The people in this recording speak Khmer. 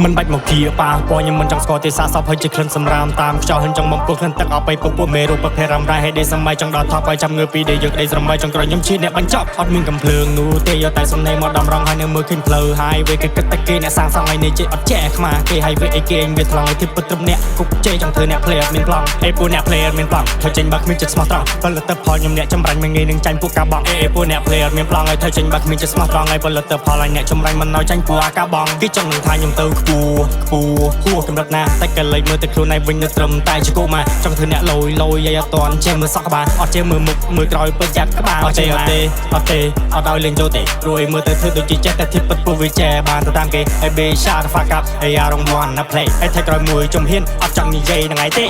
មិនបាច់មកជាប៉ាពណ៌ខ្ញុំមិនចង់ស្គាល់ទេសាសពហើយជាក្លិនសម្រាមតាមខ្យល់ហិនចង់មកពុះក្លិនទឹកអបពពួកមេរូបប្រភេទរំរាយហើយដេសម័យចង់ដល់ថប់ហើយចាំងើពីដែលយើងក្តីស្រមៃចង់ក្រោយខ្ញុំជាអ្នកបញ្ចប់អត់មានកំភ្លើងនោះទេយកតែសំណេរមកដំរងហើយនៅមើលឃើញផ្លូវហើយវាគេគិតតែគេអ្នកសាងសង់ឲ្យនេះជិះអត់ចែខ្មាគេហើយវាអីគេវាថ្លង់ឲ្យទីពិតត្រឹមអ្នកគុកជេចង់ធ្វើអ្នក player មានប្លង់អេពួកអ្នក player មានប្លង់ធ្វើចេញបើគ្មានចិត្តស្មោះត្រង់ផលិតផលខ្ញុំអ្នកចម្រាញ់មិនងាយនឹងចាញ់ពួកការបង់អេពួកអ្នក player មានប្លង់ឲ្យធ្វើចេញបើគ្មានចិត្តស្មោះត្រង់ហើយផលិតផលឲ្យអ្នកចម្រាញ់មិនឲ្យចាញ់ពួកអាកាបងគេចង់នឹងថាខ្ញុំទៅខ្ពស់កម្រិតណាតែកលៃមើលទៅខ្លួនឯងវិញនៅត្រឹមតែជាគោមកចង់ធ្វើអ្នកលយយាយអត់តន់ចេះមើលសក់ក្បាលអត់ចេះមើលមុខមើលក្រោយពើចាត់ក្បាលអត់ទេអត់ឲ្យលេងចូលទេរួយមើលទៅធ្វើដូចជាចេះតែធៀបពិតពួកវាចែបានទៅតាមគេហើយ be shut the fuck up ហើយ I don't wanna play ហើយថៃក្រោយមួយជំហានអត់ចង់និយាយនឹងឯងទេ